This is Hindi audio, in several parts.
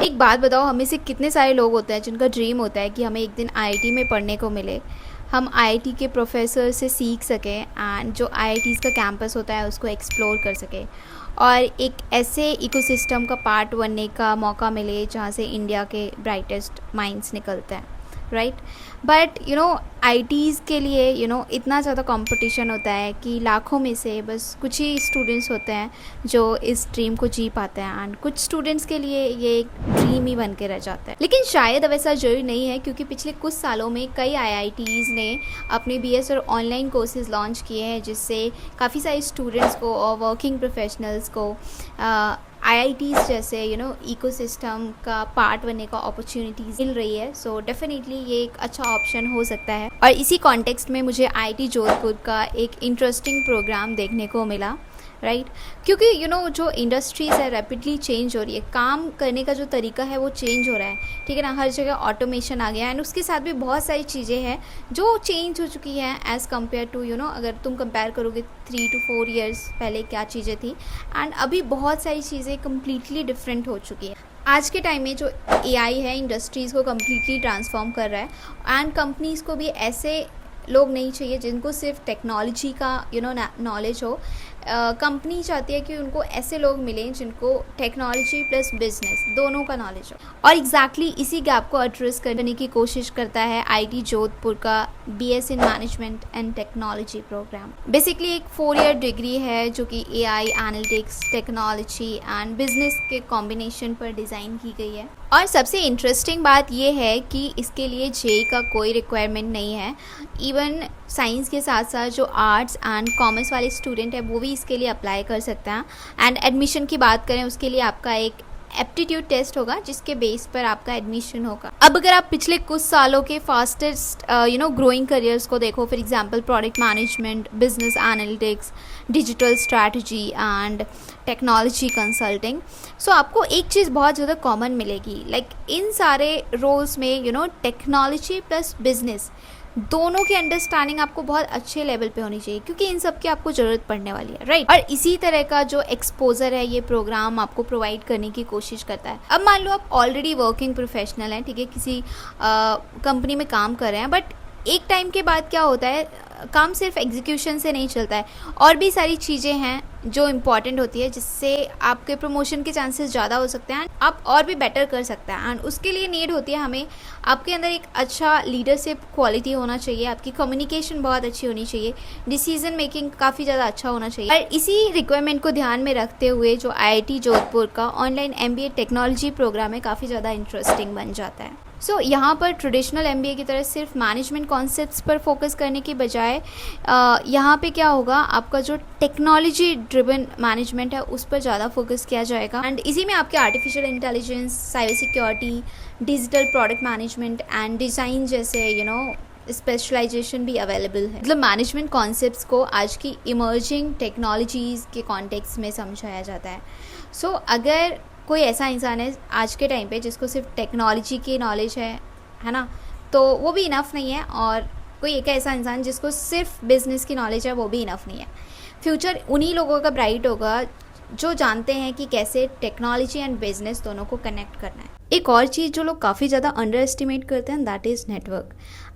एक बात बताओ, हमें से कितने सारे लोग होते हैं जिनका ड्रीम होता है कि हमें एक दिन आईआईटी में पढ़ने को मिले, हम आईआईटी के प्रोफेसर से सीख सकें एंड जो आईआईटीज़ का कैंपस होता है उसको एक्सप्लोर कर सकें और एक ऐसे इकोसिस्टम का पार्ट बनने का मौका मिले जहाँ से इंडिया के ब्राइटेस्ट माइंड्स निकलते हैं, राइट। बट आईटीज़ के लिए इतना ज़्यादा कंपटीशन होता है कि लाखों में से बस कुछ ही स्टूडेंट्स होते हैं जो इस ड्रीम को जी पाते हैं एंड कुछ स्टूडेंट्स के लिए ये एक ड्रीम ही बन के रह जाता है। लेकिन शायद अब ऐसा जरूरी नहीं है, क्योंकि पिछले कुछ सालों में कई आईआईटीज़ ने अपने बीएस और ऑनलाइन कोर्सेज लॉन्च किए हैं, जिससे काफ़ी सारे स्टूडेंट्स को और वर्किंग प्रोफेशनल्स को आईआईटीज़ जैसे इकोसिस्टम का पार्ट बनने का अपॉर्चुनिटीज़ मिल रही है। सो डेफिनेटली ये एक अच्छा ऑप्शन हो सकता है। और इसी कॉन्टेक्स्ट में मुझे आईआईटी जोधपुर का एक इंटरेस्टिंग प्रोग्राम देखने को मिला, राइट। क्योंकि जो इंडस्ट्रीज़ है रैपिडली चेंज हो रही है, काम करने का जो तरीका है वो चेंज हो रहा है, ठीक है ना। हर जगह ऑटोमेशन आ गया है एंड उसके साथ भी बहुत सारी चीज़ें हैं जो चेंज हो चुकी हैं एज़ कम्पेयर टू अगर तुम कंपेयर करोगे 3 to 4 years पहले क्या चीज़ें थी एंड अभी बहुत सारी चीज़ें कम्प्लीटली डिफरेंट हो चुकी है। आज के टाइम में जो एआई है इंडस्ट्रीज़ को कम्प्लीटली ट्रांसफॉर्म कर रहा है एंड कंपनीज़ को भी ऐसे लोग नहीं चाहिए जिनको सिर्फ टेक्नोलॉजी का नॉलेज हो। कंपनी चाहती है कि उनको ऐसे लोग मिलें जिनको टेक्नोलॉजी प्लस बिजनेस दोनों का नॉलेज हो। और एग्जैक्टली इसी गैप को एड्रेस करने की कोशिश करता है आईआईटी जोधपुर का BS in management and technology programme. Basically एक 4 year डिग्री है जो कि AI, analytics, technology and business के कॉम्बिनेशन पर डिज़ाइन की गई है। और सबसे इंटरेस्टिंग बात यह है कि इसके लिए जेईई का कोई रिक्वायरमेंट नहीं है। इवन साइंस के साथ साथ जो आर्ट्स एंड कॉमर्स वाले स्टूडेंट है वो भी इसके लिए अप्लाई कर सकते हैं। एंड एडमिशन की बात करें, उसके लिए आपका एक एप्टीट्यूड टेस्ट होगा जिसके बेस पर आपका एडमिशन होगा। अब अगर आप पिछले कुछ सालों के फास्टेस्ट ग्रोइंग करियर्स को देखो, for example product management, business analytics, digital strategy and technology consulting, so आपको एक चीज़ बहुत ज़्यादा कॉमन मिलेगी। लाइक इन सारे रोल्स में टेक्नोलॉजी प्लस बिजनेस दोनों की अंडरस्टैंडिंग आपको बहुत अच्छे लेवल पे होनी चाहिए, क्योंकि इन सब की आपको ज़रूरत पड़ने वाली है, राइट। और इसी तरह का जो एक्सपोजर है ये प्रोग्राम आपको प्रोवाइड करने की कोशिश करता है। अब मान लो आप ऑलरेडी वर्किंग प्रोफेशनल हैं, ठीक है, किसी कंपनी में काम कर रहे हैं, बट एक टाइम के बाद क्या होता है, काम सिर्फ एग्जीक्यूशन से नहीं चलता है, और भी सारी चीज़ें हैं जो इम्पॉर्टेंट होती है जिससे आपके प्रमोशन के चांसेस ज़्यादा हो सकते हैं, आप और भी बेटर कर सकते हैं। एंड उसके लिए नीड होती है हमें आपके अंदर एक अच्छा लीडरशिप क्वालिटी होना चाहिए, आपकी कम्युनिकेशन बहुत अच्छी होनी चाहिए, डिसीजन मेकिंग काफ़ी ज़्यादा अच्छा होना चाहिए। और इसी रिक्वायरमेंट को ध्यान में रखते हुए जो आईआईटी जोधपुर का ऑनलाइन एमबीए टेक्नोलॉजी प्रोग्राम है काफ़ी ज़्यादा इंटरेस्टिंग बन जाता है। सो यहाँ पर ट्रेडिशनल एमबीए की तरह सिर्फ मैनेजमेंट कॉन्सेप्ट्स पर फोकस करने की बजाय यहाँ पे क्या होगा, आपका जो टेक्नोलॉजी ड्रिवन मैनेजमेंट है उस पर ज़्यादा फोकस किया जाएगा। एंड इसी में आपके artificial intelligence, cyber security, digital product management and design जैसे स्पेशलाइजेशन भी अवेलेबल है। मतलब मैनेजमेंट कॉन्सेप्ट्स को आज की इमर्जिंग टेक्नोलॉजीज़ के कॉन्टेक्स्ट में समझाया जाता है। सो अगर कोई ऐसा इंसान है आज के टाइम पे जिसको सिर्फ टेक्नोलॉजी की नॉलेज है ना, तो वो भी इनफ नहीं है। और कोई एक ऐसा इंसान जिसको सिर्फ बिजनेस की नॉलेज है, वो भी इनफ नहीं है। फ्यूचर उन्हीं लोगों का ब्राइट होगा जो जानते हैं कि कैसे टेक्नोलॉजी एंड बिजनेस दोनों को कनेक्ट करना है। एक और चीज़ जो लोग काफ़ी ज़्यादा अंडर एस्टिमेट करते हैं, that is network.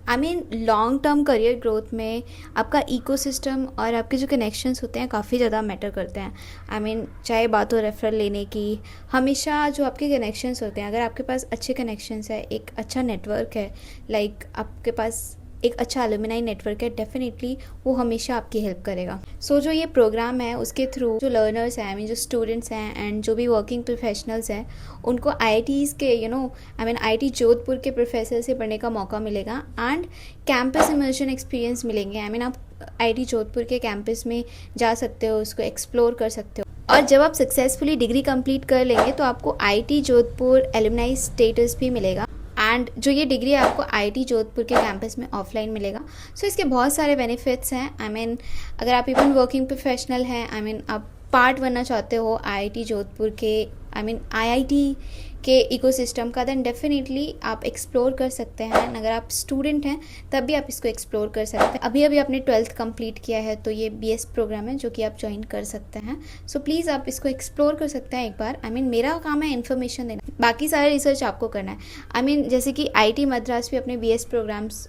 I mean long term career growth में आपका इकोसिस्टम और आपके जो कनेक्शंस होते हैं काफ़ी ज़्यादा मैटर करते हैं। आई मीन चाहे बात हो रेफरल लेने की, हमेशा जो आपके कनेक्शंस होते हैं, अगर आपके पास अच्छे कनेक्शंस है, एक अच्छा नेटवर्क है, लाइक आपके पास एक अच्छा एलुमनाई नेटवर्क है, डेफिनेटली वो हमेशा आपकी हेल्प करेगा। सो जो ये प्रोग्राम है उसके थ्रू जो लर्नर्स हैं, आई मीन जो स्टूडेंट्स हैं एंड जो भी वर्किंग प्रोफेशनल्स हैं, उनको आईआईटीज़ के आईआईटी जोधपुर के प्रोफेसर से पढ़ने का मौका मिलेगा एंड कैंपस इमर्शन एक्सपीरियंस मिलेंगे। आई मीन आप आईआईटी जोधपुर के कैंपस में जा सकते हो, उसको एक्सप्लोर कर सकते हो। और जब आप सक्सेसफुली डिग्री कंप्लीट कर लेंगे तो आपको आईआईटी जोधपुर एलुमनाई स्टेटस भी मिलेगा एंड जो ये डिग्री है आपको आईआईटी जोधपुर के कैंपस में ऑफलाइन मिलेगा। सो इसके बहुत सारे बेनिफिट्स हैं। आई मीन अगर आप इवन वर्किंग प्रोफेशनल हैं, आई मीन आप पार्ट बनना चाहते हो आईआईटी जोधपुर के, आई मीन आईआईटी के इकोसिस्टम का, देन डेफिनेटली आप एक्सप्लोर कर सकते हैं। अगर आप स्टूडेंट हैं तब भी आप इसको एक्सप्लोर कर सकते हैं। अभी अभी आपने 12th कंप्लीट किया है तो ये BS प्रोग्राम है जो कि आप ज्वाइन कर सकते हैं। सो प्लीज़ आप इसको एक्सप्लोर कर सकते हैं एक बार। मेरा काम है इन्फॉर्मेशन देना, बाकी सारा रिसर्च आपको करना है। जैसे कि IIT मद्रास भी अपने BS प्रोग्राम्स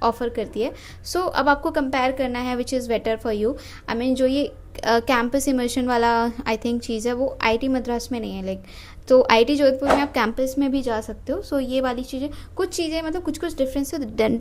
ऑफर करती है। सो अब आपको कंपेयर करना है which is better for you. जो ये कैंपस इमर्शन वाला आई थिंक चीज़ है वो IIT मद्रास में नहीं है। तो IIT जोधपुर में आप कैंपस में भी जा सकते हो। सो ये वाली चीज़ें, कुछ चीज़ें कुछ डिफरेंस है,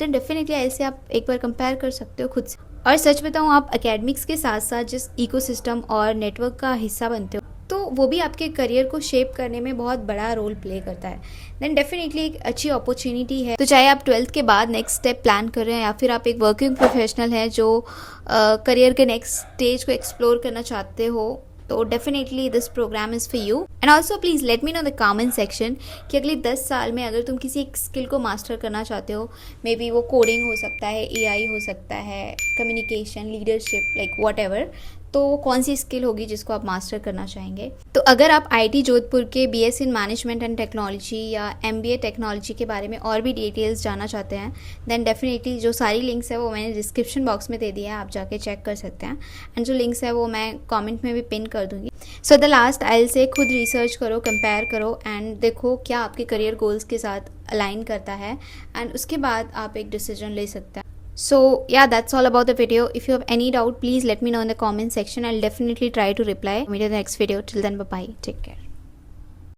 डेफिनेटली ऐसे आप एक बार कंपेयर कर सकते हो खुद से। और सच बताऊँ, आप एकेडमिक्स के साथ साथ जिस इकोसिस्टम और नेटवर्क का हिस्सा बनते हो तो वो भी आपके करियर को शेप करने में बहुत बड़ा रोल प्ले करता है। देन डेफिनेटली एक अच्छी अपॉर्चुनिटी है। तो चाहे आप 12th के बाद नेक्स्ट स्टेप प्लान कर रहे हैं या फिर आप एक वर्किंग प्रोफेशनल हैं जो करियर के नेक्स्ट स्टेज को एक्सप्लोर करना चाहते हो, तो definitely this programme is for you. And also please let me know the comment section कि अगले 10 साल में अगर तुम किसी एक स्किल को मास्टर करना चाहते हो, मे बी वो कोडिंग हो सकता है, AI हो सकता है, communication, leadership, like what ever, तो कौन सी स्किल होगी जिसको आप मास्टर करना चाहेंगे। तो अगर आप IIT जोधपुर के BS in management and technology या MBA टेक्नोलॉजी के बारे में और भी डिटेल्स जानना चाहते हैं, देन डेफिनेटली जो सारी लिंक्स है वो मैंने डिस्क्रिप्शन बॉक्स में दे दिया है, आप जाके चेक कर सकते हैं। एंड जो लिंक्स है वो मैं कमेंट में भी पिन कर दूँगी। So the last I will say खुद रिसर्च करो, कंपेयर करो एंड देखो क्या आपके करियर गोल्स के साथ अलाइन करता है, एंड उसके बाद आप एक डिसीजन ले सकते हैं। So yeah, that's all about the video. If you have any doubt, please let me know in the comment section. I'll definitely try to reply. Meet you in the next video. Till then, bye bye. Take care.